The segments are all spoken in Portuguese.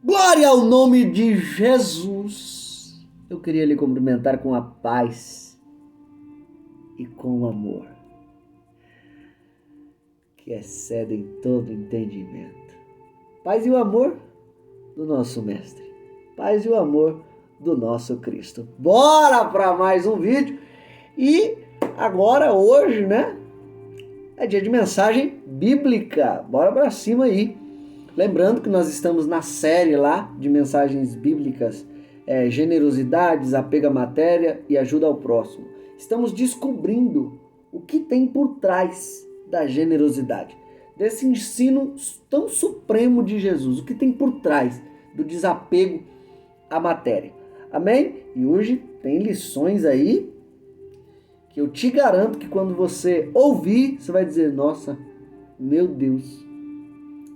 Glória ao nome de Jesus. Eu queria lhe cumprimentar com a paz e com o amor que excedem todo entendimento. Paz e o amor do nosso Mestre. Paz e o amor do nosso Cristo. Bora para mais um vídeo. E agora, hoje, né? É dia de mensagem bíblica. Bora para cima aí. Lembrando que nós estamos na série lá de mensagens bíblicas, generosidade, desapego à matéria e ajuda ao próximo. Estamos descobrindo o que tem por trás da generosidade, desse ensino tão supremo de Jesus, o que tem por trás do desapego à matéria. Amém? E hoje tem lições aí que eu te garanto que quando você ouvir, você vai dizer, nossa, meu Deus,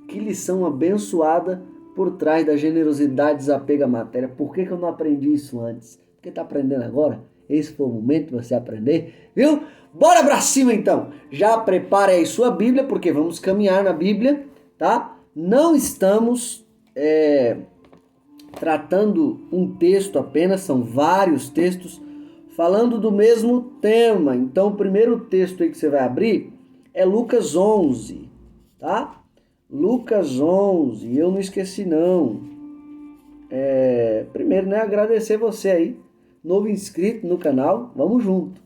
que lição abençoada por trás da generosidade, desapego à matéria. Por que eu não aprendi isso antes? Porque tá aprendendo agora? Esse foi o momento de você aprender, viu? Bora pra cima então! Já prepare aí sua Bíblia, porque vamos caminhar na Bíblia, tá? Não estamos tratando um texto apenas, são vários textos falando do mesmo tema. Então o primeiro texto aí que você vai abrir é Lucas 11, tá? Lucas 11, eu não esqueci não. Primeiro, né, agradecer você aí, novo inscrito no canal, vamos junto.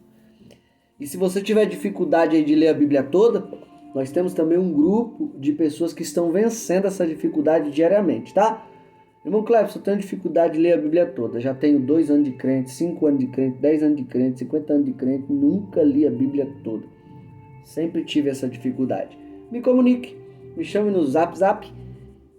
E se você tiver dificuldade aí de ler a Bíblia toda, nós temos também um grupo de pessoas que estão vencendo essa dificuldade diariamente, tá? Irmão Cleves, eu tenho dificuldade de ler a Bíblia toda, já tenho 2 anos de crente, 5 anos de crente, 10 anos de crente, 50 anos de crente, nunca li a Bíblia toda. Sempre tive essa dificuldade. Me comunique. Me chame no Zap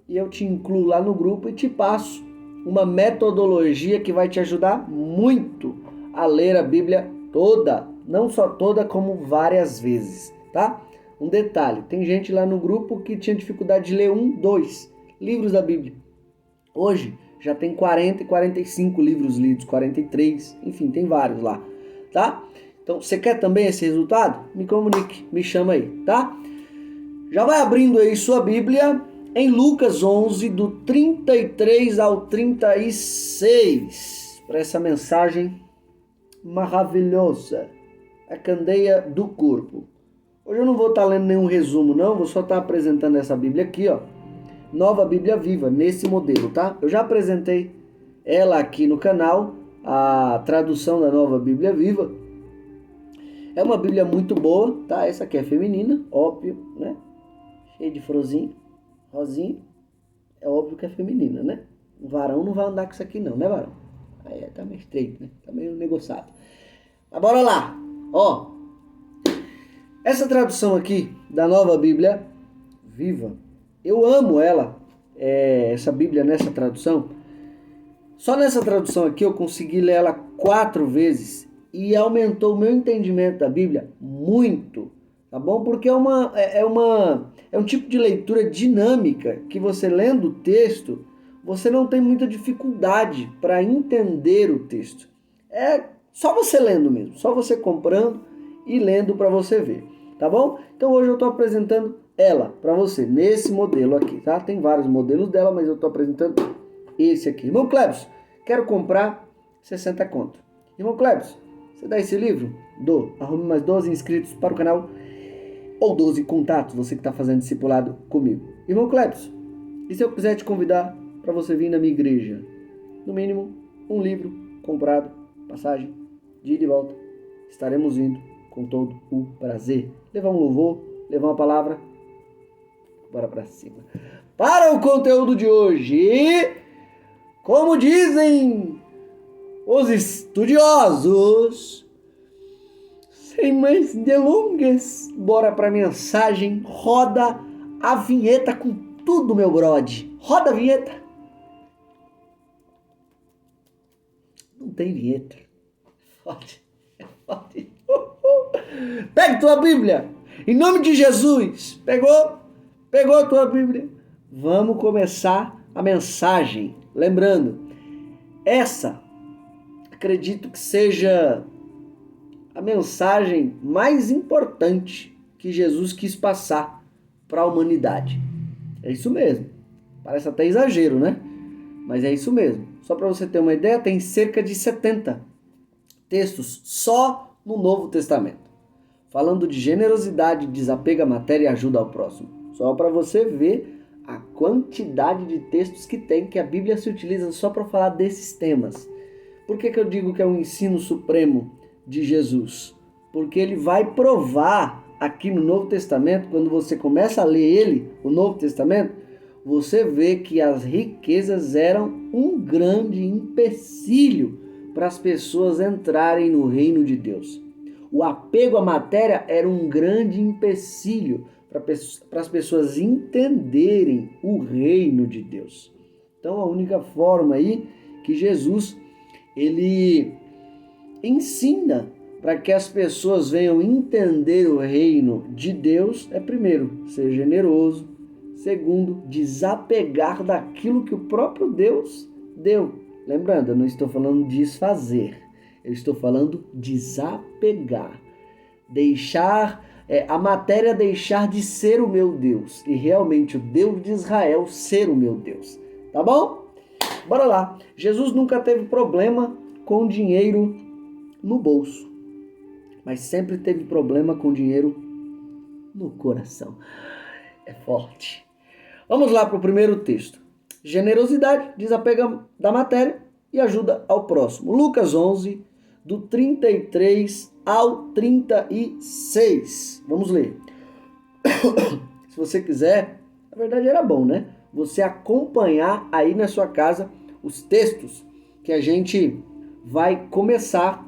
e eu te incluo lá no grupo e te passo uma metodologia que vai te ajudar muito a ler a Bíblia toda. Não só toda, como várias vezes, tá? Um detalhe, tem gente lá no grupo que tinha dificuldade de ler 1, 2 livros da Bíblia. Hoje já tem 40 e 45 livros lidos, 43, enfim, tem vários lá, tá? Então, você quer também esse resultado? Me comunique, me chama aí, tá? Já vai abrindo aí sua Bíblia em Lucas 11, do 33 ao 36, para essa mensagem maravilhosa, a candeia do corpo. Hoje eu não vou estar lendo nenhum resumo não, vou só estar apresentando essa Bíblia aqui, ó, Nova Bíblia Viva, nesse modelo, tá? Eu já apresentei ela aqui no canal, a tradução da Nova Bíblia Viva. É uma Bíblia muito boa, tá? Essa aqui é feminina, óbvio, né? Cheio de frozinho, rosinha, é óbvio que é feminina, né? O varão não vai andar com isso aqui não, né, varão? Aí tá meio estreito, né? Tá meio negociado. Mas bora lá, ó. Essa tradução aqui da Nova Bíblia Viva, eu amo ela, essa Bíblia nessa tradução. Só nessa tradução aqui eu consegui ler ela 4 vezes e aumentou o meu entendimento da Bíblia muito. Tá bom? Porque é um tipo de leitura dinâmica que você lendo o texto, você não tem muita dificuldade para entender o texto. É só você lendo mesmo, só você comprando e lendo para você ver, tá bom? Então hoje eu estou apresentando ela para você, nesse modelo aqui, tá? Tem vários modelos dela, mas eu estou apresentando esse aqui. Irmão Cleves, quero comprar 60 conto. Irmão Cleves, você dá esse livro? Dou. Arrume mais 12 inscritos para o canal. Ou 12 contatos, você que está fazendo discipulado comigo. Irmão Cleves, e se eu quiser te convidar para você vir na minha igreja? No mínimo, um livro comprado, passagem, de ida e volta. Estaremos indo com todo o prazer. Levar um louvor, levar uma palavra. Bora para cima. Para o conteúdo de hoje, como dizem os estudiosos, sem mais delongas, bora pra mensagem. Roda a vinheta com tudo, meu brode. Roda a vinheta. Não tem vinheta. Fode. Pegue tua Bíblia. Em nome de Jesus. Pegou? Pegou a tua Bíblia? Vamos começar a mensagem. Lembrando, essa, acredito que seja a mensagem mais importante que Jesus quis passar para a humanidade. É isso mesmo. Parece até exagero, né? Mas é isso mesmo. Só para você ter uma ideia, tem cerca de 70 textos só no Novo Testamento, falando de generosidade, desapego à matéria e ajuda ao próximo. Só para você ver a quantidade de textos que tem, que a Bíblia se utiliza só para falar desses temas. Por que eu digo que é um ensino supremo de Jesus? Porque ele vai provar aqui no Novo Testamento, quando você começa a ler ele, o Novo Testamento, você vê que as riquezas eram um grande empecilho para as pessoas entrarem no reino de Deus. O apego à matéria era um grande empecilho para as pessoas entenderem o reino de Deus. Então, a única forma aí que Jesus ele ensina para que as pessoas venham entender o reino de Deus é, primeiro, ser generoso. Segundo, desapegar daquilo que o próprio Deus deu. Lembrando, eu não estou falando desfazer, eu estou falando desapegar. Deixar, a matéria deixar de ser o meu Deus e realmente o Deus de Israel ser o meu Deus. Tá bom? Bora lá. Jesus nunca teve problema com dinheiro no bolso, mas sempre teve problema com dinheiro no coração. É forte. Vamos lá para o primeiro texto. Generosidade, desapega da matéria e ajuda ao próximo. Lucas 11, do 33 ao 36. Vamos ler. Se você quiser, na verdade era bom, né? Você acompanhar aí na sua casa os textos que a gente vai começar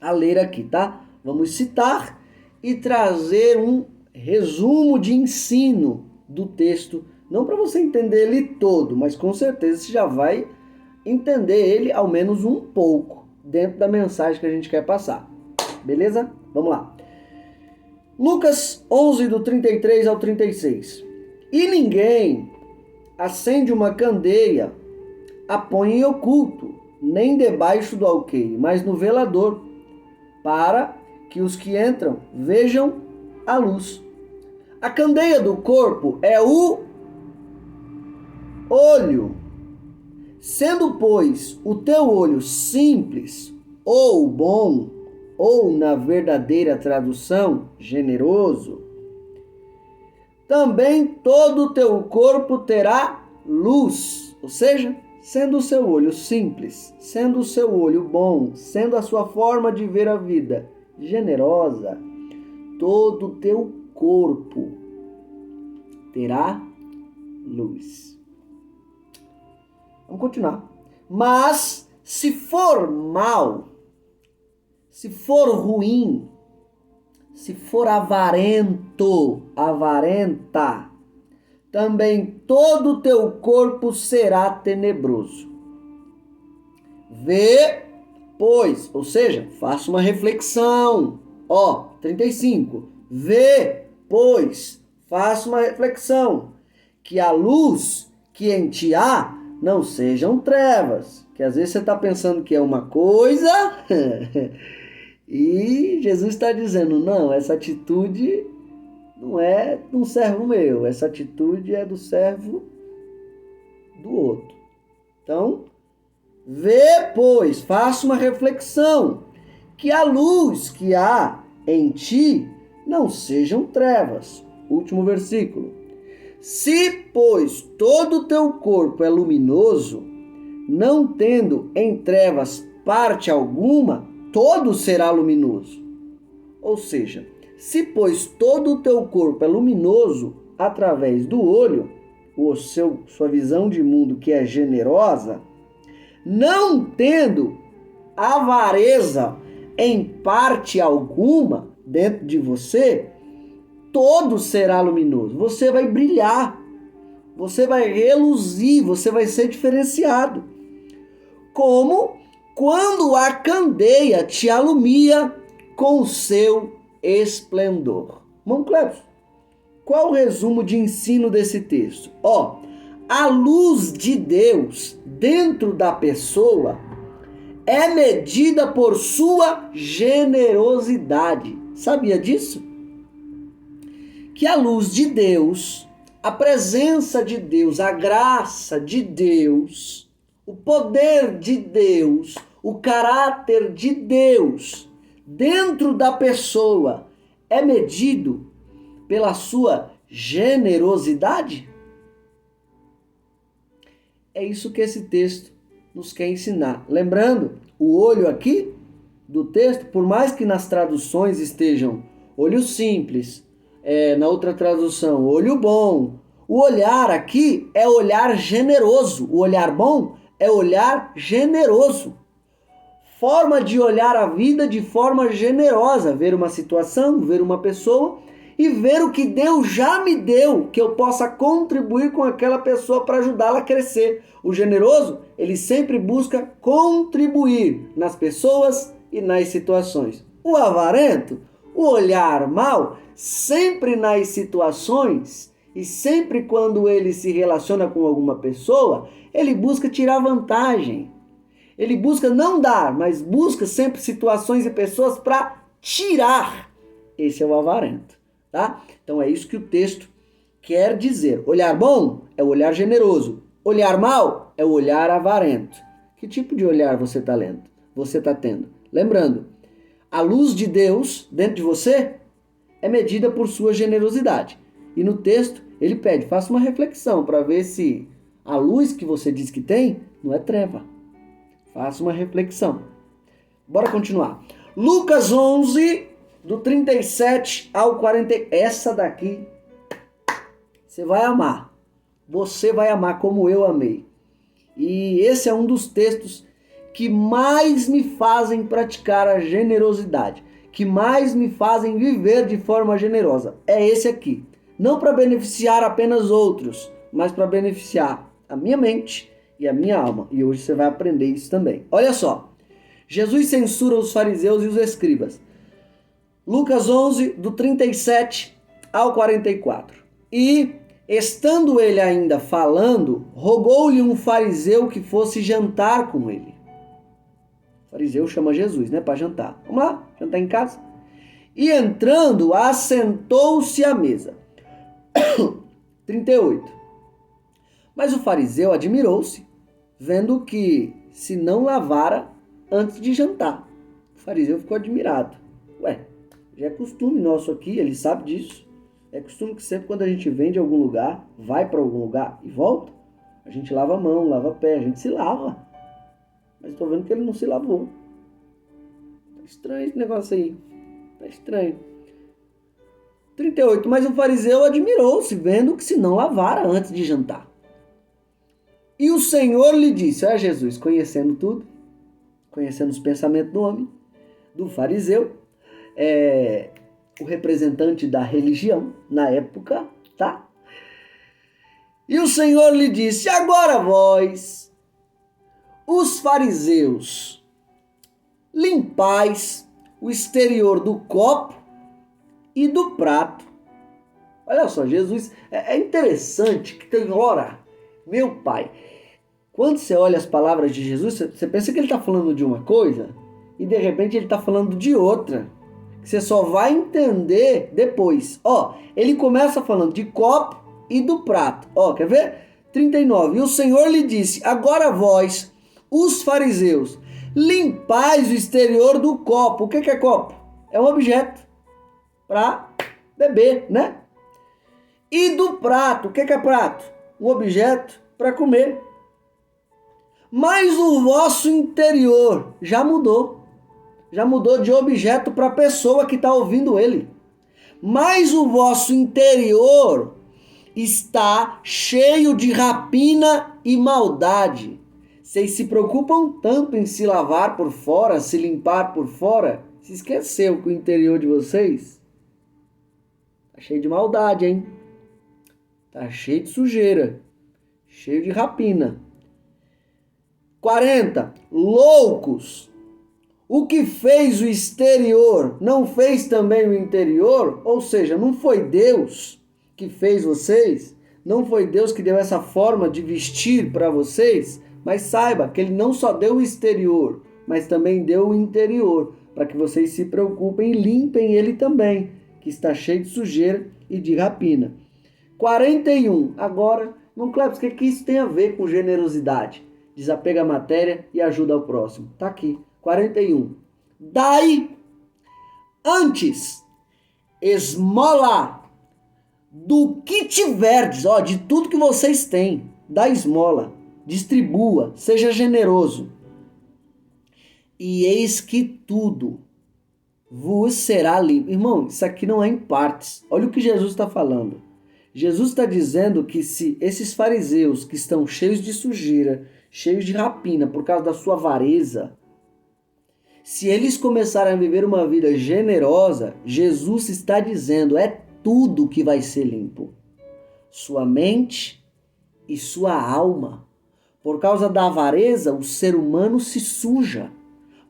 a ler aqui, tá? Vamos citar e trazer um resumo de ensino do texto, não para você entender ele todo, mas com certeza você já vai entender ele ao menos um pouco dentro da mensagem que a gente quer passar. Beleza? Vamos lá. Lucas 11, do 33 ao 36. E ninguém acende uma candeia, a põe em oculto, nem debaixo do alqueire, mas no velador, para que os que entram vejam a luz. A candeia do corpo é o olho. Sendo, pois, o teu olho simples ou bom, ou na verdadeira tradução, generoso, também todo o teu corpo terá luz. Ou seja, sendo o seu olho simples, sendo o seu olho bom, sendo a sua forma de ver a vida generosa, todo o teu corpo terá luz. Vamos continuar. Mas se for mal, se for ruim, se for avarento, avarenta, também todo o teu corpo será tenebroso. Vê, pois, ou seja, faça uma reflexão. 35. Vê, pois, faça uma reflexão, que a luz que em ti há não sejam trevas. Que às vezes você está pensando que é uma coisa e Jesus está dizendo, não, essa atitude não é de um servo meu, essa atitude é do servo do outro. Então, vê, pois, faça uma reflexão, que a luz que há em ti não sejam trevas. Último versículo. Se, pois, todo o teu corpo é luminoso, não tendo em trevas parte alguma, todo será luminoso. Ou seja, se, pois, todo o teu corpo é luminoso através do olho, sua visão de mundo que é generosa, não tendo avareza em parte alguma dentro de você, todo será luminoso. Você vai brilhar, você vai reluzir, você vai ser diferenciado. Como quando a candeia te alumia com o seu esplendor. Irmão Cleves, qual o resumo de ensino desse texto? A luz de Deus dentro da pessoa é medida por sua generosidade. Sabia disso? Que a luz de Deus A presença de Deus, a graça de Deus, o poder de Deus, o caráter de Deus dentro da pessoa é medido pela sua generosidade? É isso que esse texto nos quer ensinar. Lembrando, o olho aqui do texto, por mais que nas traduções estejam olho simples, na outra tradução, olho bom, o olhar aqui é olhar generoso. O olhar bom é olhar generoso. Forma de olhar a vida de forma generosa, ver uma situação, ver uma pessoa e ver o que Deus já me deu, que eu possa contribuir com aquela pessoa para ajudá-la a crescer. O generoso, ele sempre busca contribuir nas pessoas e nas situações. O avarento, o olhar mau, sempre nas situações e sempre quando ele se relaciona com alguma pessoa, ele busca tirar vantagem. Ele busca não dar, mas busca sempre situações e pessoas para tirar. Esse é o avarento, tá? Então é isso que o texto quer dizer. Olhar bom é o olhar generoso. Olhar mau é o olhar avarento. Que tipo de olhar você está lendo? Você está tendo? Lembrando, a luz de Deus dentro de você é medida por sua generosidade. E no texto ele pede, faça uma reflexão para ver se a luz que você diz que tem não é treva. Faça uma reflexão. Bora continuar. Lucas 11, do 37 ao 40. Essa daqui você vai amar. Você vai amar como eu amei. E esse é um dos textos que mais me fazem praticar a generosidade, que mais me fazem viver de forma generosa. É esse aqui. Não para beneficiar apenas outros, mas para beneficiar a minha mente e a minha alma. E hoje você vai aprender isso também. Olha só. Jesus censura os fariseus e os escribas. Lucas 11, do 37 ao 44. E, estando ele ainda falando, rogou-lhe um fariseu que fosse jantar com ele. O fariseu chama Jesus, né, para jantar. Vamos lá, jantar em casa. E entrando, assentou-se à mesa. 38. Mas o fariseu admirou-se, vendo que se não lavara antes de jantar. O fariseu ficou admirado. Ué, já é costume nosso aqui, ele sabe disso. É costume que sempre quando a gente vem de algum lugar, vai para algum lugar e volta, a gente lava a mão, lava o pé, a gente se lava. Mas estou vendo que ele não se lavou. Tá estranho esse negócio aí. Tá estranho. 38. Mas o fariseu admirou-se, vendo que se não lavara antes de jantar. E o Senhor lhe disse, Jesus, conhecendo tudo, conhecendo os pensamentos do homem, do fariseu, o representante da religião na época, tá? E o Senhor lhe disse, agora vós, os fariseus, limpais o exterior do copo e do prato. Olha só, Jesus, é interessante que tem hora, meu Pai, quando você olha as palavras de Jesus, você pensa que ele está falando de uma coisa e de repente ele está falando de outra. Você só vai entender depois. Ó, ele começa falando de copo e do prato. Ó, quer ver? 39. E o Senhor lhe disse, agora vós, os fariseus, limpais o exterior do copo. O que é copo? É um objeto para beber, né? E do prato. O que é prato? Um objeto para comer. Mas o vosso interior já mudou. Já mudou de objeto para a pessoa que está ouvindo ele. Mas o vosso interior está cheio de rapina e maldade. Vocês se preocupam tanto em se lavar por fora, se limpar por fora, se esqueceu que o interior de vocês está cheio de maldade, hein? Está cheio de sujeira, cheio de rapina. 40. Loucos! O que fez o exterior não fez também o interior? Ou seja, não foi Deus que fez vocês? Não foi Deus que deu essa forma de vestir para vocês? Mas saiba que Ele não só deu o exterior, mas também deu o interior, para que vocês se preocupem e limpem ele também, que está cheio de sujeira e de rapina. 41. Agora, irmão Cleber, o que isso tem a ver com generosidade? Desapega a matéria e ajuda ao próximo. Tá aqui. 41. Dai antes esmola do que tiverdes, de tudo que vocês têm. Dá esmola, distribua, seja generoso. E eis que tudo vos será limpo. Irmão, isso aqui não é em partes. Olha o que Jesus está falando. Jesus está dizendo que se esses fariseus que estão cheios de sujeira, cheios de rapina por causa da sua avareza, se eles começarem a viver uma vida generosa, Jesus está dizendo, é tudo que vai ser limpo. Sua mente e sua alma. Por causa da avareza, o ser humano se suja.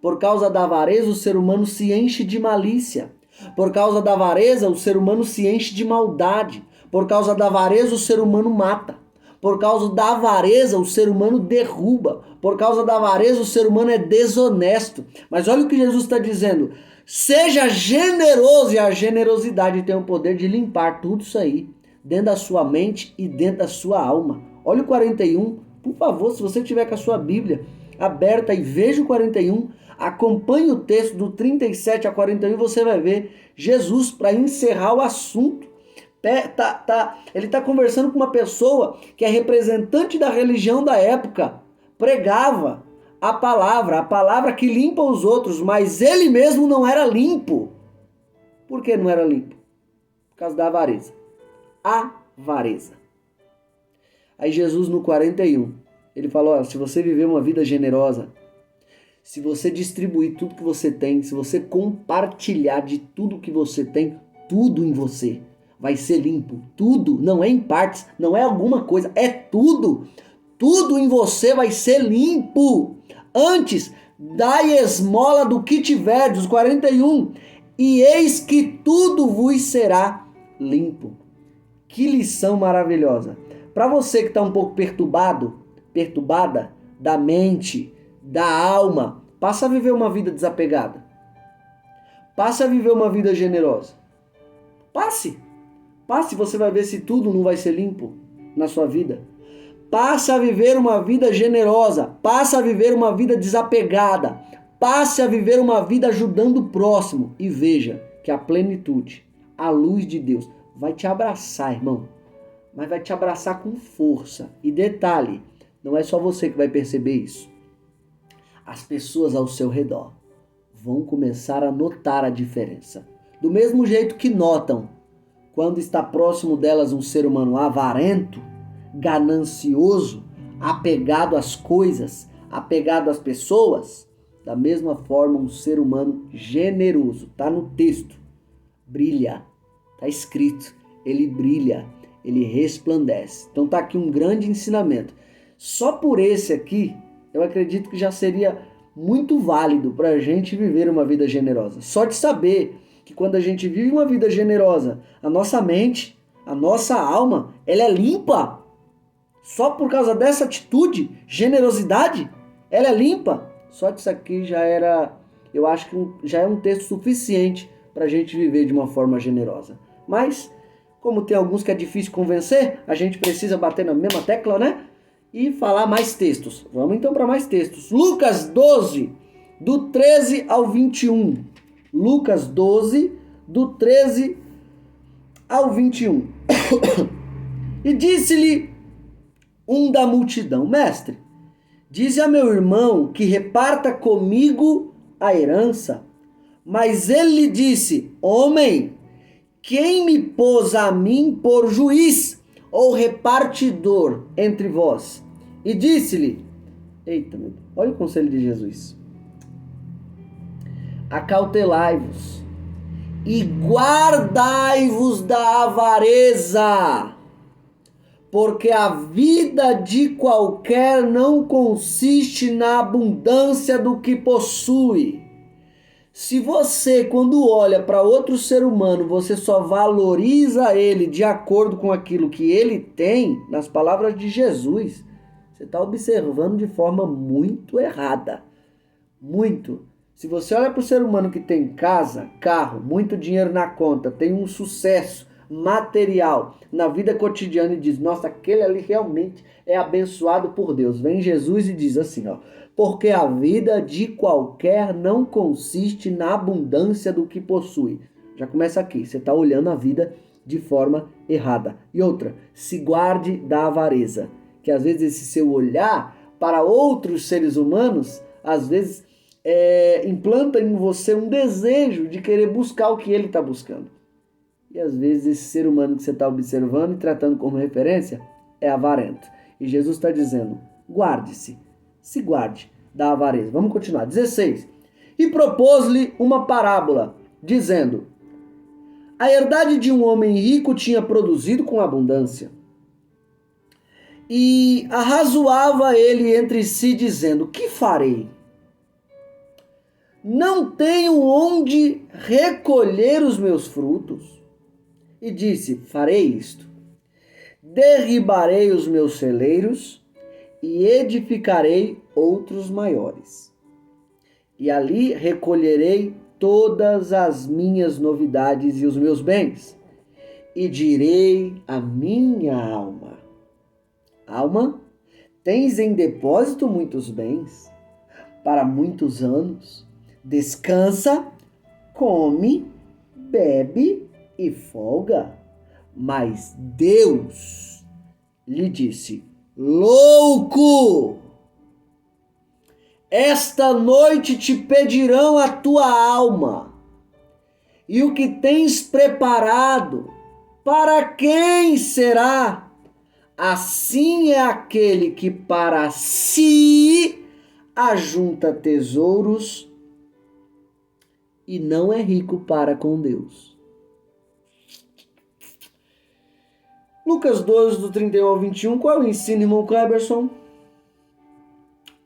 Por causa da avareza, o ser humano se enche de malícia. Por causa da avareza, o ser humano se enche de maldade. Por causa da avareza, o ser humano mata. Por causa da avareza, o ser humano derruba. Por causa da avareza, o ser humano é desonesto. Mas olha o que Jesus está dizendo. Seja generoso, e a generosidade tem o poder de limpar tudo isso aí dentro da sua mente e dentro da sua alma. Olha o 41. Por favor, se você tiver com a sua Bíblia aberta e veja o 41, acompanhe o texto do 37 a 41, você vai ver Jesus, para encerrar o assunto. Ele está conversando com uma pessoa que é representante da religião da época, pregava a palavra que limpa os outros, mas ele mesmo não era limpo. Por que não era limpo? Por causa da avareza. Avareza. Aí Jesus no 41, ele falou, se você viver uma vida generosa, se você distribuir tudo que você tem, se você compartilhar de tudo que você tem, tudo em você vai ser limpo. Tudo, não é em partes, não é alguma coisa, é tudo. Tudo em você vai ser limpo. Antes, dai esmola do que tiverdes, 41, e eis que tudo vos será limpo. Que lição maravilhosa. Para você que está um pouco perturbada da mente, da alma, passa a viver uma vida desapegada. Passa a viver uma vida generosa. Passe, você vai ver se tudo não vai ser limpo na sua vida. Passe a viver uma vida generosa, passe a viver uma vida desapegada, passe a viver uma vida ajudando o próximo e veja que a plenitude, a luz de Deus vai te abraçar, irmão, mas vai te abraçar com força. E detalhe, não é só você que vai perceber isso. As pessoas ao seu redor vão começar a notar a diferença. Do mesmo jeito que notam quando está próximo delas um ser humano avarento, ganancioso, apegado às coisas, apegado às pessoas, da mesma forma um ser humano generoso, está no texto, brilha, está escrito, ele brilha, ele resplandece. Então está aqui um grande ensinamento. Só por esse aqui, eu acredito que já seria muito válido para a gente viver uma vida generosa. Só de saber que quando a gente vive uma vida generosa, a nossa mente, a nossa alma, ela é limpa. Só por causa dessa atitude, generosidade, ela é limpa. Só disso aqui eu acho que já é um texto suficiente para a gente viver de uma forma generosa. Mas, como tem alguns que é difícil convencer, a gente precisa bater na mesma tecla, né? E falar mais textos. Vamos então para mais textos. Lucas 12, do 13 ao 21. Lucas 12, do 13 ao 21. E disse-lhe um da multidão, mestre, dize a meu irmão que reparta comigo a herança. Mas ele lhe disse, homem, quem me pôs a mim por juiz ou repartidor entre vós? E disse-lhe, eita, olha o conselho de Jesus. Acautelai-vos e guardai-vos da avareza, porque a vida de qualquer não consiste na abundância do que possui. Se você, quando olha para outro ser humano, você só valoriza ele de acordo com aquilo que ele tem, nas palavras de Jesus, você está observando de forma muito errada. Muito. Se você olha para o ser humano que tem casa, carro, muito dinheiro na conta, tem um sucesso, material, na vida cotidiana e diz, nossa, aquele ali realmente é abençoado por Deus. Vem Jesus e diz assim, ó, porque a vida de qualquer não consiste na abundância do que possui. Já começa aqui, você está olhando a vida de forma errada. E outra, se guarde da avareza, que às vezes esse seu olhar para outros seres humanos, às vezes implanta em você um desejo de querer buscar o que ele está buscando. E às vezes esse ser humano que você está observando e tratando como referência é avarento. E Jesus está dizendo, guarde-se, se guarde da avareza. Vamos continuar. 16. E propôs-lhe uma parábola, dizendo, a herdade de um homem rico tinha produzido com abundância. E arrazoava ele entre si, dizendo, que farei? Não tenho onde recolher os meus frutos. E disse, farei isto, derribarei os meus celeiros e edificarei outros maiores. E ali recolherei todas as minhas novidades e os meus bens. E direi à minha alma, alma, tens em depósito muitos bens para muitos anos. Descansa, come, bebe e folga. Mas Deus lhe disse, louco, esta noite te pedirão a tua alma, e o que tens preparado, para quem será? Assim é aquele que para si ajunta tesouros e não é rico para com Deus. Lucas 12, do 31 ao 21, qual é o ensino, irmão Cleberson?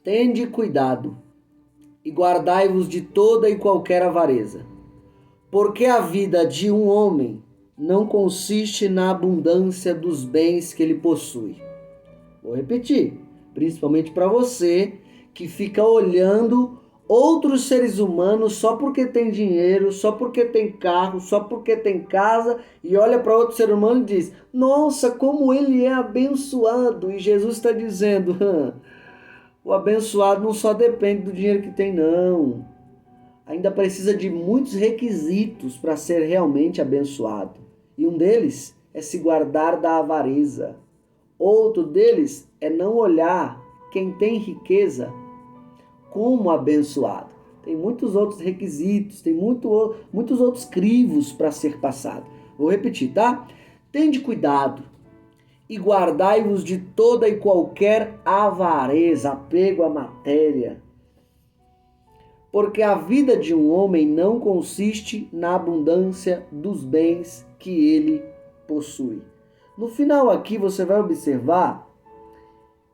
Tende cuidado e guardai-vos de toda e qualquer avareza, porque a vida de um homem não consiste na abundância dos bens que ele possui. Vou repetir, principalmente para você que fica olhando outros seres humanos só porque tem dinheiro, só porque tem carro, só porque tem casa, e olha para outro ser humano e diz, nossa, como ele é abençoado. E Jesus está dizendo, o abençoado não só depende do dinheiro que tem, não. Ainda precisa de muitos requisitos para ser realmente abençoado. E um deles é se guardar da avareza. Outro deles é não olhar quem tem riqueza como abençoado. Tem muitos outros requisitos, tem muitos outros crivos para ser passado. Vou repetir, tá? Tende cuidado e guardai-vos de toda e qualquer avareza, apego à matéria. Porque a vida de um homem não consiste na abundância dos bens que ele possui. No final aqui você vai observar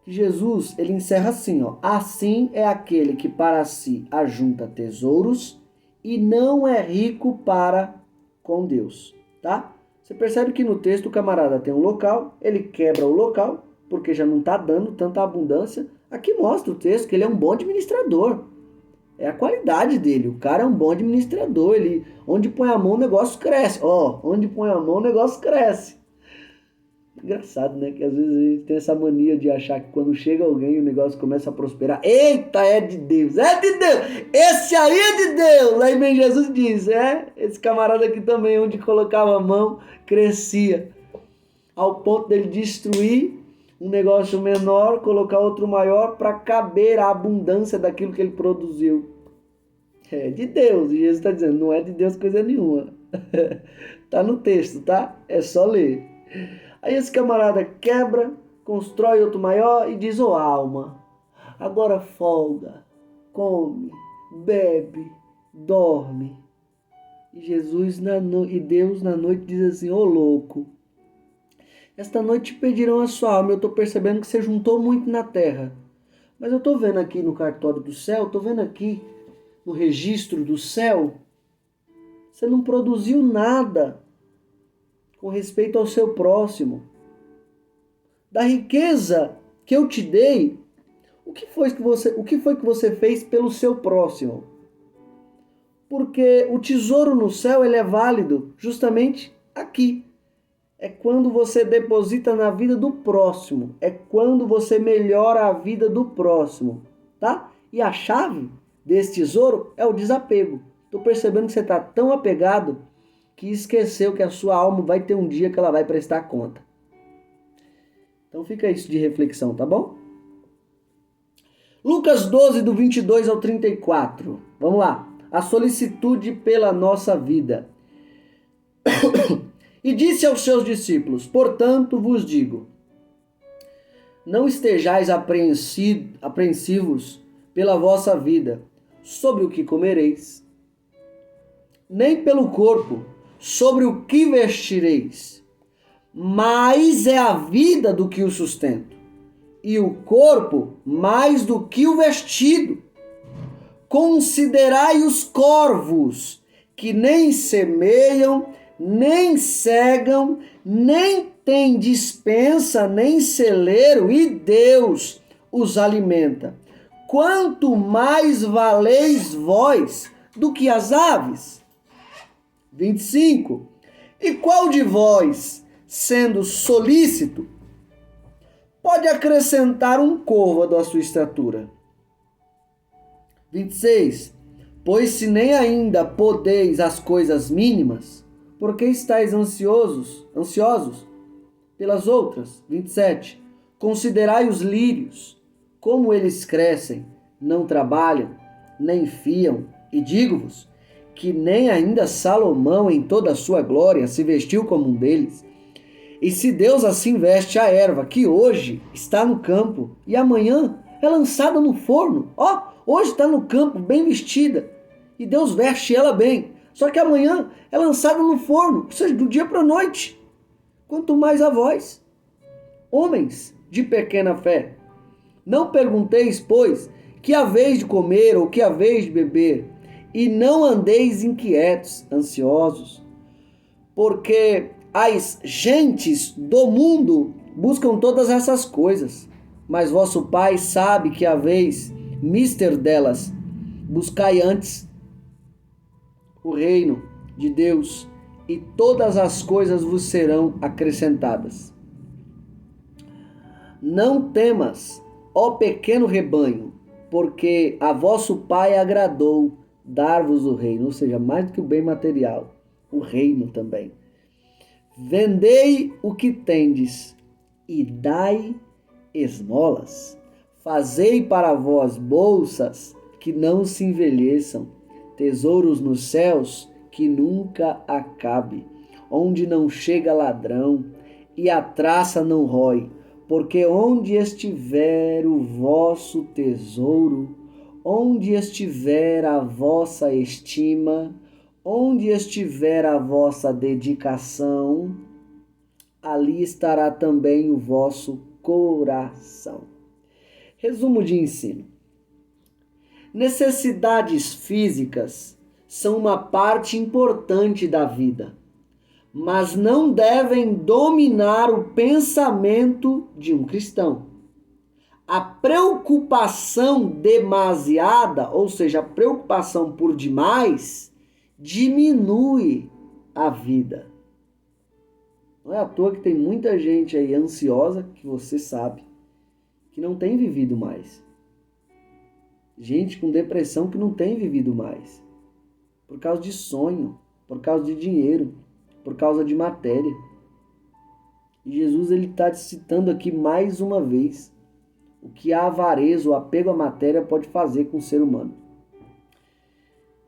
que Jesus, ele encerra assim, ó. Assim é aquele que para si ajunta tesouros e não é rico para com Deus, tá? Você percebe que no texto o camarada tem um local, ele quebra o local, porque já não está dando tanta abundância. Aqui mostra o texto que ele é um bom administrador. É a qualidade dele. O cara é um bom administrador. Ele, onde põe a mão, o negócio cresce. Ó, onde põe a mão, o negócio cresce. Engraçado, né? Que às vezes a gente tem essa mania de achar que quando chega alguém o negócio começa a prosperar. Eita, é de Deus! É de Deus! Esse aí é de Deus! Aí vem Jesus e diz, esse camarada aqui também, onde colocava a mão, crescia. Ao ponto dele destruir um negócio menor, colocar outro maior para caber a abundância daquilo que ele produziu. É de Deus. E Jesus está dizendo, não é de Deus coisa nenhuma. Tá no texto, tá? É só ler. Aí esse camarada quebra, constrói outro maior e diz, ô alma, agora folga, come, bebe, dorme. E Jesus e Deus na noite diz assim, ô louco, esta noite te pedirão a sua alma, eu estou percebendo que você juntou muito na terra. Mas eu estou vendo aqui no cartório do céu, estou vendo aqui no registro do céu, você não produziu nada com respeito ao seu próximo. Da riqueza que eu te dei, o que foi que você fez pelo seu próximo? Porque o tesouro no céu ele é válido justamente aqui. é quando você deposita na vida do próximo, é quando você melhora a vida do próximo, tá? E a chave desse tesouro é o desapego. Tô percebendo que você tá tão apegado que esqueceu que a sua alma vai ter um dia que ela vai prestar conta. Então fica isso de reflexão, tá bom? Lucas 12, do 22 ao 34. Vamos lá. A solicitude pela nossa vida. E disse aos seus discípulos: portanto vos digo, não estejais apreensivos pela vossa vida, sobre o que comereis, nem pelo corpo, sobre o que vestireis. Mais é a vida do que o sustento, e o corpo mais do que o vestido. Considerai os corvos, que nem semeiam, nem cegam, nem têm despensa, nem celeiro, e Deus os alimenta. Quanto mais valeis vós do que as aves? 25. E qual de vós, sendo solícito, pode acrescentar um côvado à sua estatura? 26. Pois se nem ainda podeis as coisas mínimas, por que estáis ansiosos pelas outras? 27. Considerai os lírios, como eles crescem, não trabalham, nem fiam, e digo-vos, que nem ainda Salomão em toda a sua glória se vestiu como um deles. E se Deus assim veste a erva, que hoje está no campo, e amanhã é lançada no forno, hoje está no campo bem vestida, e Deus veste ela bem, só que amanhã é lançada no forno, ou seja, do dia para a noite. Quanto mais a vós, homens de pequena fé. Não pergunteis, pois, que haveis de comer ou que haveis de beber, e não andeis inquietos, ansiosos, porque as gentes do mundo buscam todas essas coisas, mas vosso Pai sabe que haveis mister delas. Buscai antes o reino de Deus, e todas as coisas vos serão acrescentadas. Não temas, ó pequeno rebanho, porque a vosso Pai agradou dar-vos o reino, ou seja, mais do que o bem material, o reino também. Vendei o que tendes e dai esmolas. Fazei para vós bolsas que não se envelheçam, tesouros nos céus que nunca acabe, onde não chega ladrão e a traça não rói, porque onde estiver o vosso tesouro, onde estiver a vossa estima, onde estiver a vossa dedicação, ali estará também o vosso coração. Resumo de ensino. Necessidades físicas são uma parte importante da vida, mas não devem dominar o pensamento de um cristão. A preocupação demasiada, ou seja, a preocupação por demais, diminui a vida. Não é à toa que tem muita gente aí ansiosa, que você sabe, que não tem vivido mais. Gente com depressão que não tem vivido mais. Por causa de sonho, por causa de dinheiro, por causa de matéria. E Jesus ele está citando aqui mais uma vez o que a avareza, o apego à matéria pode fazer com o ser humano.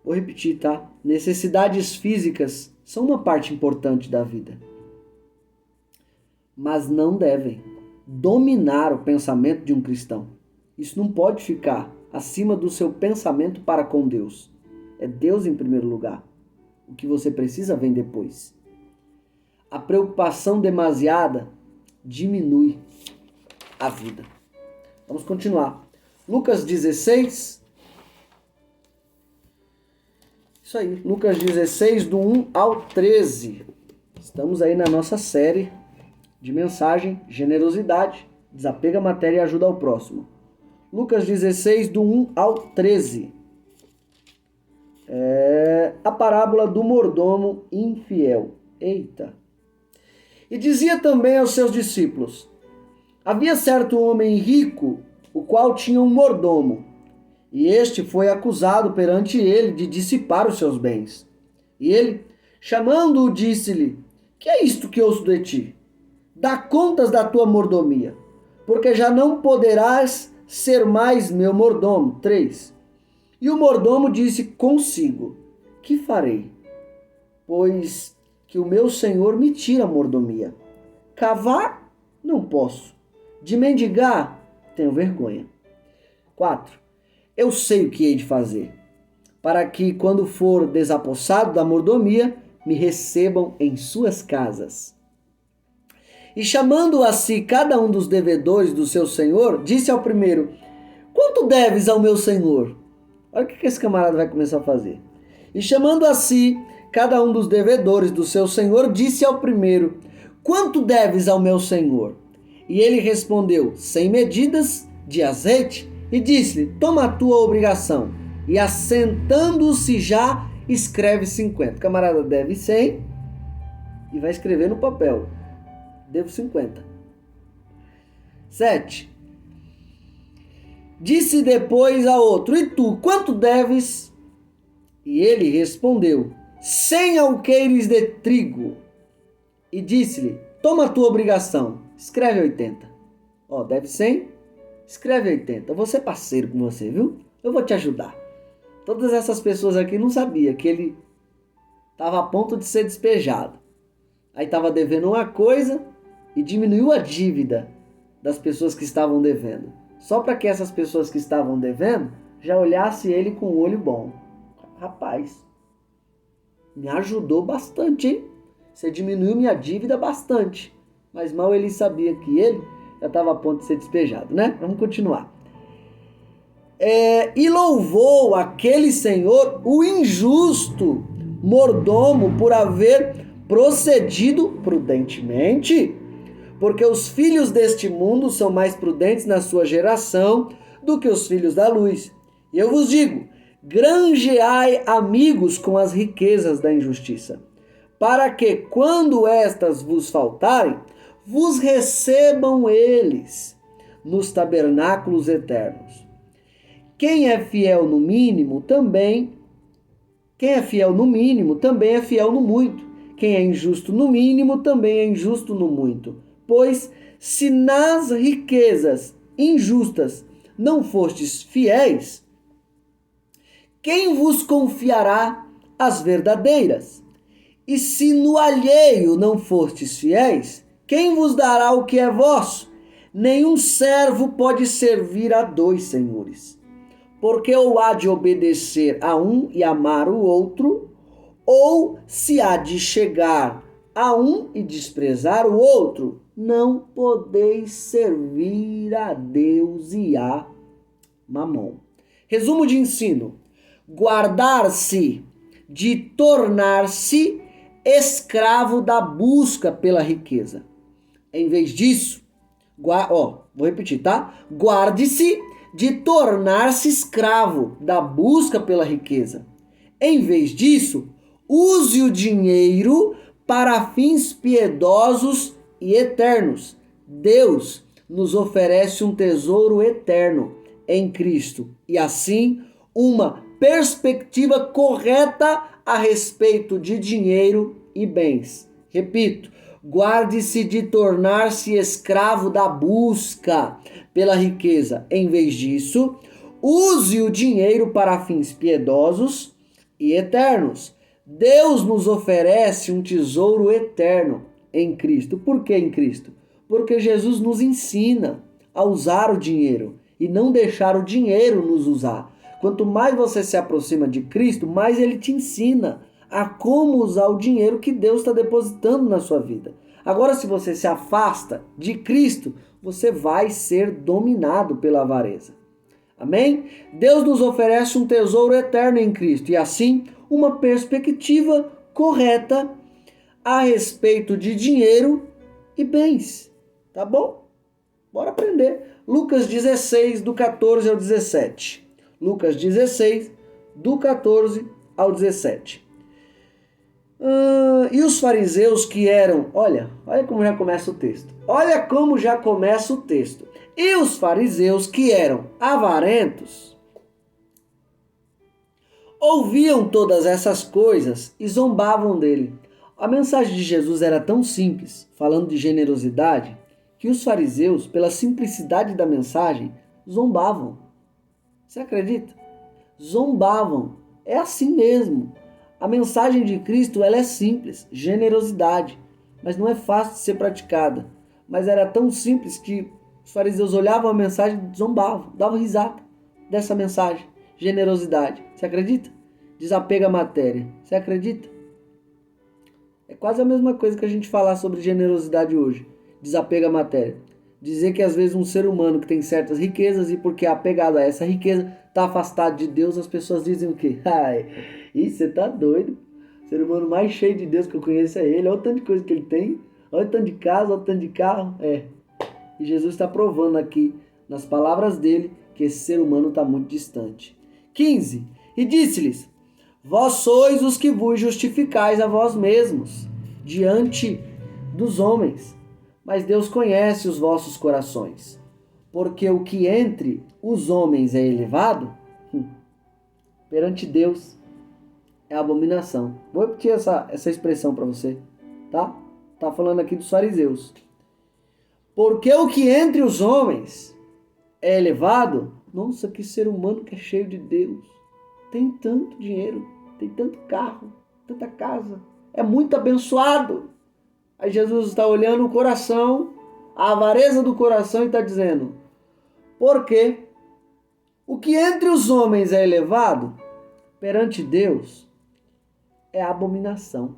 Vou repetir, tá? Necessidades físicas são uma parte importante da vida, mas não devem dominar o pensamento de um cristão. Isso não pode ficar acima do seu pensamento para com Deus. É Deus em primeiro lugar. O que você precisa vem depois. A preocupação demasiada diminui a vida. Vamos continuar. Lucas 16. Isso aí, Lucas 16, do 1 ao 13. Estamos aí na nossa série de mensagem, generosidade, desapega a matéria e ajuda ao próximo. Lucas 16, do 1 ao 13. A parábola do mordomo infiel. Eita! E dizia também aos seus discípulos: havia certo homem rico, o qual tinha um mordomo, e este foi acusado perante ele de dissipar os seus bens. E ele, chamando-o, disse-lhe: que é isto que ouço de ti? Dá contas da tua mordomia, porque já não poderás ser mais meu mordomo. 3. E o mordomo disse consigo: que farei? Pois que o meu senhor me tira a mordomia. Cavar? Não posso. De mendigar? Tenho vergonha. 4. Eu sei o que hei de fazer, para que, quando for desapossado da mordomia, me recebam em suas casas. E chamando a si cada um dos devedores do seu senhor, disse ao primeiro: quanto deves ao meu senhor? Olha o que esse camarada vai começar a fazer. E chamando a si cada um dos devedores do seu senhor, disse ao primeiro: quanto deves ao meu senhor? E ele respondeu: 100 medidas de azeite. E disse-lhe: toma a tua obrigação. E assentando-se já, escreve 50. O camarada deve 100 e vai escrever no papel: devo 50. 7. Disse depois a outro: e tu, quanto deves? E ele respondeu: 100 alqueires de trigo. E disse-lhe: toma a tua obrigação, escreve 80. Ó, deve 100, escreve 80. Eu vou ser parceiro com você, viu? Eu vou te ajudar. Todas essas pessoas aqui não sabiam que ele estava a ponto de ser despejado. Aí estava devendo uma coisa e diminuiu a dívida das pessoas que estavam devendo. Só para que essas pessoas que estavam devendo já olhassem ele com um olho bom. Rapaz, me ajudou bastante, hein? Você diminuiu minha dívida bastante. Mas mal ele sabia que ele já estava a ponto de ser despejado, né? Vamos continuar. E louvou aquele senhor, o injusto mordomo, por haver procedido prudentemente, porque os filhos deste mundo são mais prudentes na sua geração do que os filhos da luz. E eu vos digo: granjeai amigos com as riquezas da injustiça, para que, quando estas vos faltarem, vos recebam eles nos tabernáculos eternos. Quem é fiel no mínimo também é fiel no muito. Quem é injusto no mínimo também é injusto no muito. Pois se nas riquezas injustas não fostes fiéis, quem vos confiará as verdadeiras? E se no alheio não fostes fiéis, quem vos dará o que é vosso? Nenhum servo pode servir a 2 senhores, porque ou há de obedecer a um e amar o outro, ou se há de chegar a um e desprezar o outro. Não podeis servir a Deus e a Mamon. Resumo de ensino: guardar-se de tornar-se escravo da busca pela riqueza. Em vez disso, vou repetir, tá? Guarde-se de tornar-se escravo da busca pela riqueza. Em vez disso, use o dinheiro para fins piedosos e eternos. Deus nos oferece um tesouro eterno em Cristo e, assim, uma perspectiva correta a respeito de dinheiro e bens. Repito: guarde-se de tornar-se escravo da busca pela riqueza. Em vez disso, use o dinheiro para fins piedosos e eternos. Deus nos oferece um tesouro eterno em Cristo. Por que em Cristo? Porque Jesus nos ensina a usar o dinheiro e não deixar o dinheiro nos usar. Quanto mais você se aproxima de Cristo, mais ele te ensina a como usar o dinheiro que Deus está depositando na sua vida. Agora, se você se afasta de Cristo, você vai ser dominado pela avareza. Amém? Deus nos oferece um tesouro eterno em Cristo e, assim, uma perspectiva correta a respeito de dinheiro e bens. Tá bom? Bora aprender. Lucas 16, do 14 ao 17. Lucas 16, do 14 ao 17. E os fariseus que eram... Olha como já começa o texto. Olha como já começa o texto. E os fariseus que eram avarentos ouviam todas essas coisas e zombavam dele. A mensagem de Jesus era tão simples, falando de generosidade, que os fariseus, pela simplicidade da mensagem, zombavam. Você acredita? Zombavam. É assim mesmo. A mensagem de Cristo, ela é simples, generosidade, mas não é fácil de ser praticada. Mas era tão simples que os fariseus olhavam a mensagem e zombavam, davam risada dessa mensagem, generosidade. Você acredita? Desapega a matéria. Você acredita? É quase a mesma coisa que a gente falar sobre generosidade hoje. Desapega a matéria. Dizer que às vezes um ser humano que tem certas riquezas e porque é apegado a essa riqueza está afastado de Deus, as pessoas dizem o quê? Ai, você tá doido. O ser humano mais cheio de Deus que eu conheço é ele. Olha o tanto de coisa que ele tem. Olha o tanto de casa, olha o tanto de carro. E Jesus está provando aqui, nas palavras dele, que esse ser humano está muito distante. 15. E disse-lhes: Vós sois os que vos justificais a vós mesmos diante dos homens, mas Deus conhece os vossos corações, porque o que entre os homens é elevado, perante Deus é abominação. Vou repetir essa expressão para você, tá? Tá falando aqui dos fariseus. Porque o que entre os homens é elevado, nossa, que ser humano que é cheio de Deus, tem tanto dinheiro, tem tanto carro, tanta casa, é muito abençoado. Aí Jesus está olhando o coração, a avareza do coração e está dizendo, porque o que entre os homens é elevado, perante Deus, é abominação.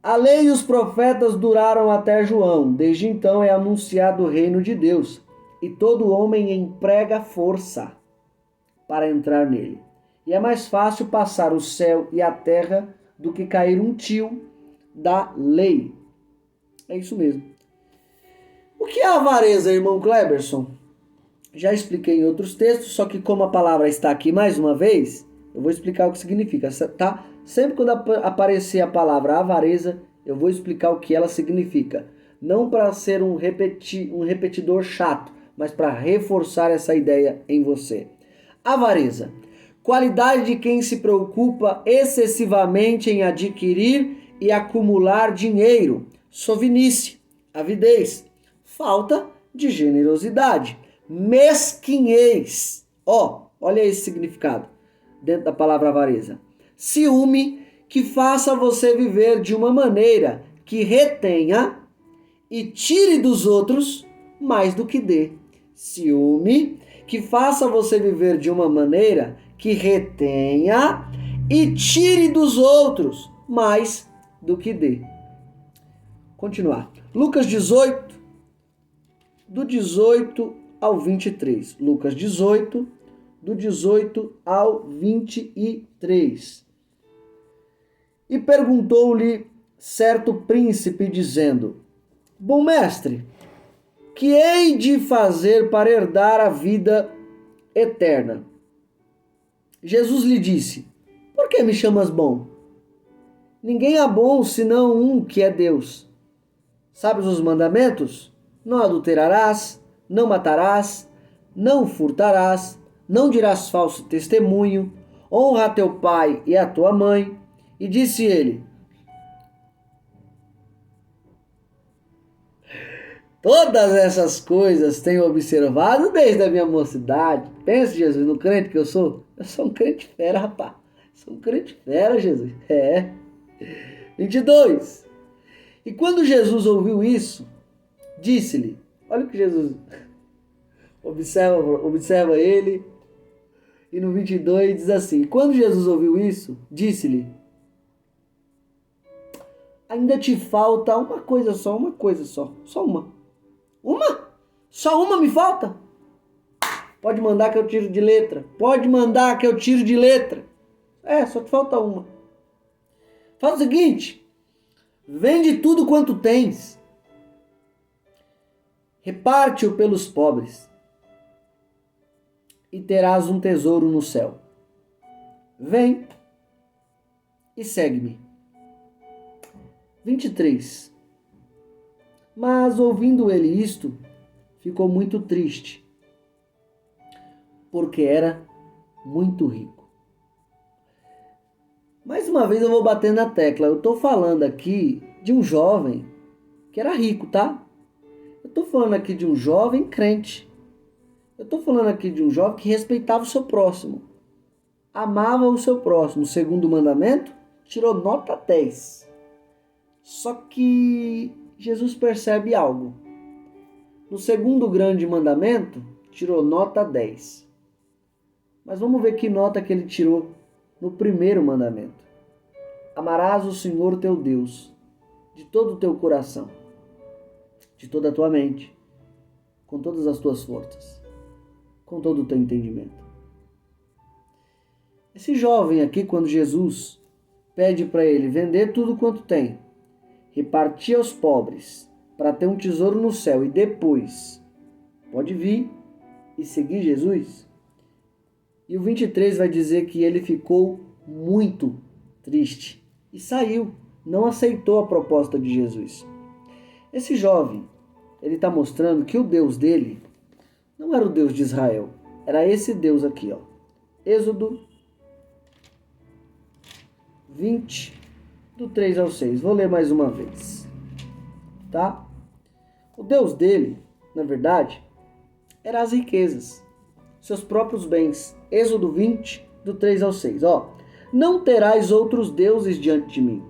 A lei e os profetas duraram até João. Desde então é anunciado o reino de Deus, e todo homem emprega força para entrar nele. E é mais fácil passar o céu e a terra do que cair um tio da lei. É isso mesmo. O que é avareza, irmão Kleberson? Já expliquei em outros textos, só que como a palavra está aqui mais uma vez, eu vou explicar o que significa, tá? Sempre quando aparecer a palavra avareza, eu vou explicar o que ela significa. Não para ser um repetidor chato, mas para reforçar essa ideia em você. Avareza. Qualidade de quem se preocupa excessivamente em adquirir e acumular dinheiro. Sovinice, avidez, falta de generosidade, mesquinhez. Olha esse significado dentro da palavra avareza. Ciúme que faça você viver de uma maneira que retenha e tire dos outros mais do que dê. Ciúme que faça você viver de uma maneira que retenha e tire dos outros mais do que dê. Continuar. Lucas 18, do 18 ao 23. Lucas 18, do 18 ao 23. E perguntou-lhe certo príncipe, dizendo: Bom mestre, que hei de fazer para herdar a vida eterna? Jesus lhe disse: Por que me chamas bom? Ninguém é bom senão um que é Deus. Sabes os mandamentos? Não adulterarás, não matarás, não furtarás, não dirás falso testemunho, honra a teu pai e a tua mãe. E disse ele: Todas essas coisas tenho observado desde a minha mocidade. Pensa, Jesus, no crente que eu sou? Eu sou um crente fera, rapaz. Sou um crente fera, Jesus. 22. E quando Jesus ouviu isso, disse-lhe, olha o que Jesus observa ele, e no 22 diz assim, quando Jesus ouviu isso, disse-lhe, ainda te falta uma coisa só, só uma. Uma? Só uma me falta? Pode mandar que eu tiro de letra. Só te falta uma. Faz o seguinte, vende tudo quanto tens, reparte-o pelos pobres, e terás um tesouro no céu. Vem e segue-me. 23. Mas ouvindo ele isto, ficou muito triste, porque era muito rico. Mais uma vez eu vou bater na tecla. Eu estou falando aqui de um jovem que era rico, tá? Eu estou falando aqui de um jovem crente. Eu estou falando aqui de um jovem que respeitava o seu próximo. Amava o seu próximo. Segundo o mandamento, tirou nota 10. Só que Jesus percebe algo. No segundo grande mandamento, tirou nota 10. Mas vamos ver que nota que ele tirou no primeiro mandamento. Amarás o Senhor teu Deus de todo o teu coração, de toda a tua mente, com todas as tuas forças, com todo o teu entendimento. Esse jovem aqui, quando Jesus pede para ele vender tudo quanto tem, repartir aos pobres, para ter um tesouro no céu e depois pode vir e seguir Jesus. E o 23 vai dizer que ele ficou muito triste e saiu, não aceitou a proposta de Jesus. Esse jovem, ele está mostrando que o Deus dele não era o Deus de Israel, era esse Deus aqui, ó. Êxodo 20, do 3 ao 6. Vou ler mais uma vez, tá? O Deus dele, na verdade, era as riquezas, seus próprios bens. Êxodo 20, do 3 ao 6. Ó, não terás outros deuses diante de mim.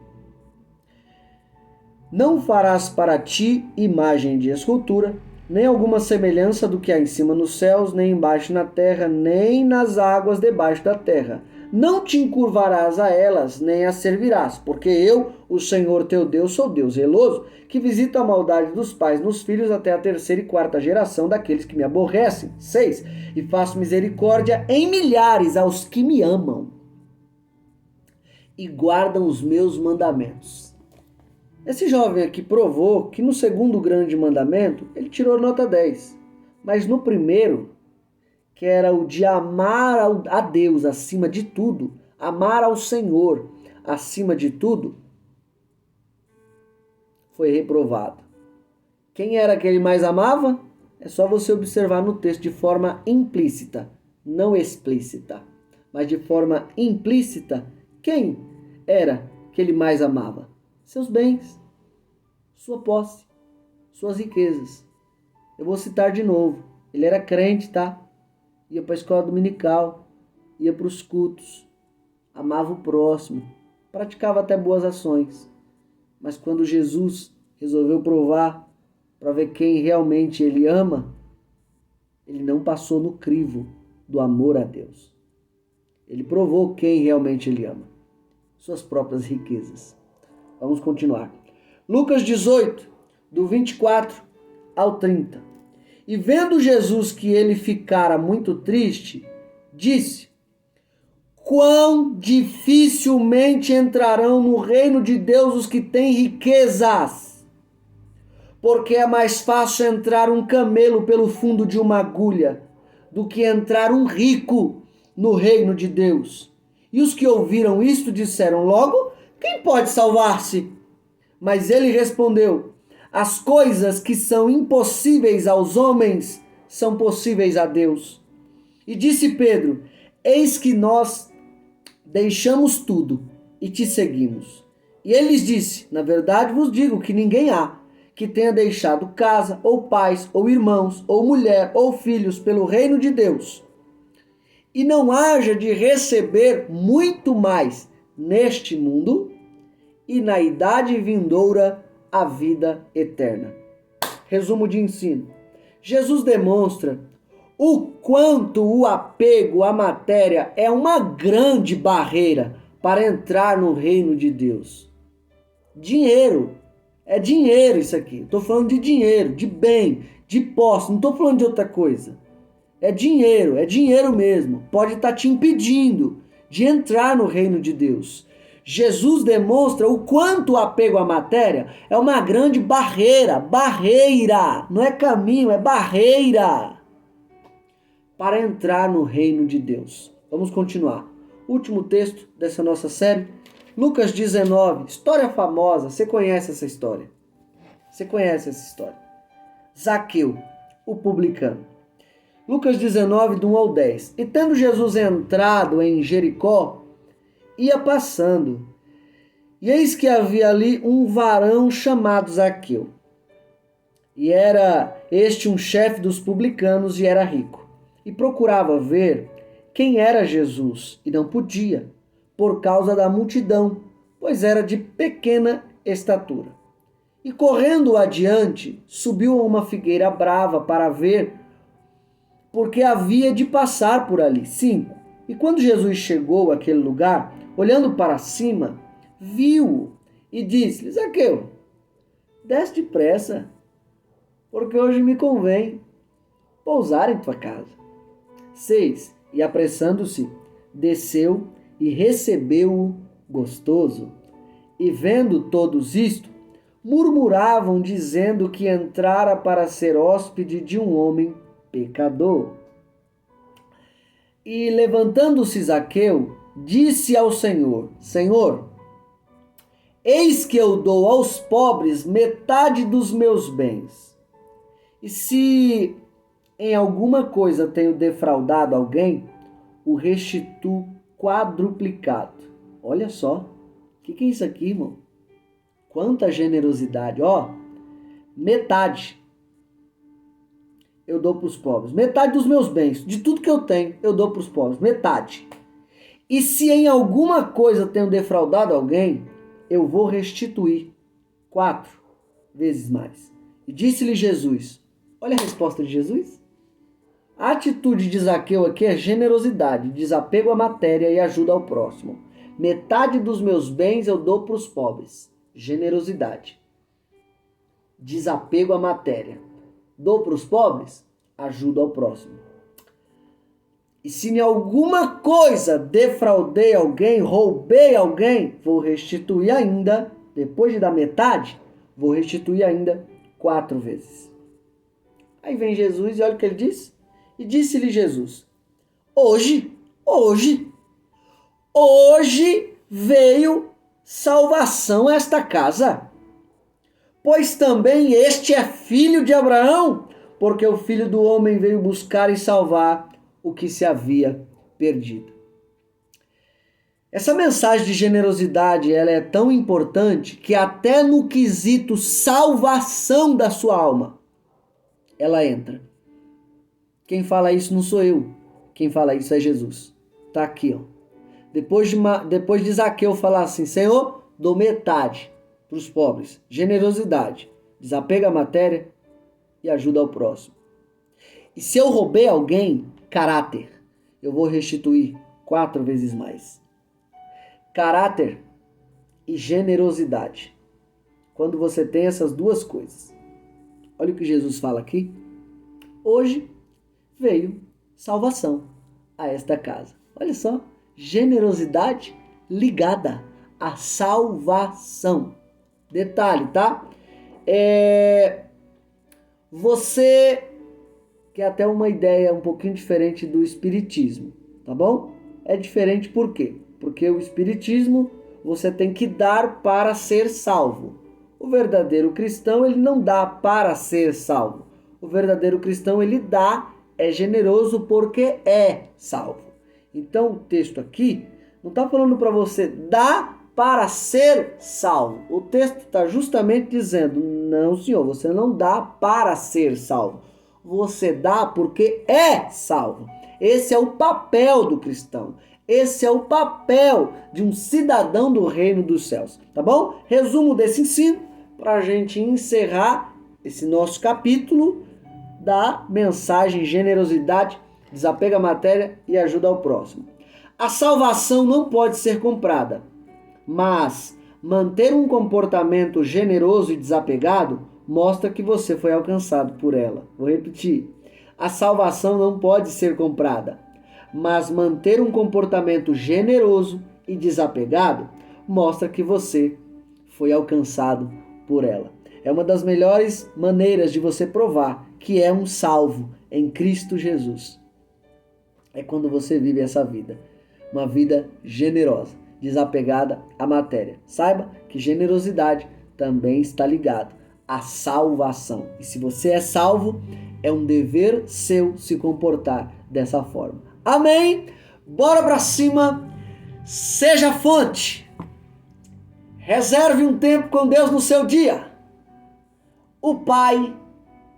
Não farás para ti imagem de escultura, nem alguma semelhança do que há em cima nos céus, nem embaixo na terra, nem nas águas debaixo da terra. Não te encurvarás a elas, nem as servirás, porque eu, o Senhor teu Deus, sou Deus zeloso, que visita a maldade dos pais nos filhos até a terceira e quarta geração daqueles que me aborrecem. 6. E faço misericórdia em milhares aos que me amam e guardam os meus mandamentos. Esse jovem aqui provou que no segundo grande mandamento ele tirou nota 10, mas no primeiro, que era o de amar a Deus acima de tudo, amar ao Senhor acima de tudo, foi reprovado. Quem era que ele mais amava? É só você observar no texto de forma implícita, não explícita, mas de forma implícita. Quem era que ele mais amava? Seus bens, sua posse, suas riquezas. Eu vou citar de novo. Ele era crente, tá? Ia para a escola dominical, ia para os cultos, amava o próximo, praticava até boas ações. Mas quando Jesus resolveu provar para ver quem realmente ele ama, ele não passou no crivo do amor a Deus. Ele provou quem realmente ele ama, suas próprias riquezas. Vamos continuar. Lucas 18, do 24 ao 30. E vendo Jesus que ele ficara muito triste, disse: quão dificilmente entrarão no reino de Deus os que têm riquezas, porque é mais fácil entrar um camelo pelo fundo de uma agulha do que entrar um rico no reino de Deus. E os que ouviram isto disseram logo: quem pode salvar-se? Mas ele respondeu: as coisas que são impossíveis aos homens são possíveis a Deus. E disse Pedro: eis que nós deixamos tudo e te seguimos. E ele lhes disse: na verdade vos digo que ninguém há que tenha deixado casa, ou pais, ou irmãos, ou mulher, ou filhos pelo reino de Deus, e não haja de receber muito mais neste mundo e na idade vindoura a vida eterna. Resumo de ensino. Jesus demonstra o quanto o apego à matéria é uma grande barreira para entrar no reino de Deus. Dinheiro. É dinheiro isso aqui. Estou falando de dinheiro, de bem, de posse. Não estou falando de outra coisa. É dinheiro mesmo. Pode estar te impedindo de entrar no reino de Deus. Jesus demonstra o quanto o apego à matéria é uma grande barreira. Barreira. Não é caminho, é barreira para entrar no reino de Deus. Vamos continuar. Último texto dessa nossa série. Lucas 19, história famosa, você conhece essa história. Você conhece essa história. Zaqueu, o publicano. Lucas 19, do 1 ao 10. E tendo Jesus entrado em Jericó, ia passando. E eis que havia ali um varão chamado Zaqueu. E era este um chefe dos publicanos e era rico. E procurava ver quem era Jesus, e não podia, por causa da multidão, pois era de pequena estatura. E correndo adiante, subiu a uma figueira brava para ver, porque havia de passar por ali. 5. E quando Jesus chegou àquele lugar, olhando para cima, viu-o e disse-lhe: Zaqueu, desce depressa, porque hoje me convém pousar em tua casa. 6. E apressando-se, desceu e recebeu-o gostoso. E vendo todos isto, murmuravam, dizendo que entrara para ser hóspede de um homem pecador. E levantando-se Zaqueu, disse ao Senhor: Senhor, eis que eu dou aos pobres metade dos meus bens. E se em alguma coisa tenho defraudado alguém, o restituo quadruplicado. Olha só, o que é isso aqui, irmão? Quanta generosidade, ó, metade eu dou para os pobres, metade dos meus bens, de tudo que eu tenho, eu dou para os pobres, metade. E se em alguma coisa tenho defraudado alguém, eu vou restituir 4 vezes mais. E disse-lhe Jesus, olha a resposta de Jesus. A atitude de Zaqueu aqui é generosidade, desapego à matéria e ajuda ao próximo. Metade dos meus bens eu dou para os pobres. Generosidade. Desapego à matéria. Dou para os pobres, ajuda ao próximo. E se em alguma coisa defraudei alguém, roubei alguém, vou restituir ainda, depois de dar metade, vou restituir ainda 4 vezes. Aí vem Jesus e olha o que ele diz. E disse-lhe Jesus, hoje veio salvação a esta casa, pois também este é filho de Abraão, porque o Filho do Homem veio buscar e salvar o que se havia perdido. Essa mensagem de generosidade, ela é tão importante que até no quesito salvação da sua alma, ela entra. Quem fala isso não sou eu. Quem fala isso é Jesus. Tá aqui, ó. Depois de Zaqueu falar assim, Senhor, dou metade para os pobres. Generosidade. Desapega a matéria e ajuda ao próximo. E se eu roubei alguém, caráter. Eu vou restituir 4 vezes mais. Caráter e generosidade. Quando você tem essas duas coisas. Olha o que Jesus fala aqui. Hoje veio salvação a esta casa. Olha só, generosidade ligada à salvação. Detalhe, tá? Você quer até uma ideia um pouquinho diferente do espiritismo, tá bom? É diferente por quê? Porque o espiritismo você tem que dar para ser salvo. O verdadeiro cristão, ele não dá para ser salvo. O verdadeiro cristão, ele dá, é generoso porque é salvo. Então o texto aqui não está falando para você dar para ser salvo. O texto está justamente dizendo, não senhor, você não dá para ser salvo. Você dá porque é salvo. Esse é o papel do cristão. Esse é o papel de um cidadão do reino dos céus. Tá bom? Resumo desse ensino para a gente encerrar esse nosso capítulo da mensagem generosidade, desapega a matéria e ajuda ao próximo. A salvação não pode ser comprada, mas manter um comportamento generoso e desapegado mostra que você foi alcançado por ela. Vou repetir. A salvação não pode ser comprada, mas manter um comportamento generoso e desapegado mostra que você foi alcançado por ela. É uma das melhores maneiras de você provar que é um salvo em Cristo Jesus. É quando você vive essa vida, uma vida generosa. desapegada à matéria. Saiba que generosidade também está ligado à salvação. E se você é salvo, é um dever seu se comportar dessa forma. Amém? Bora pra cima. Seja fonte. Reserve um tempo com Deus no seu dia. O Pai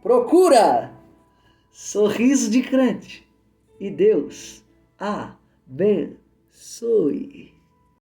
procura sorriso de crente. E Deus abençoe.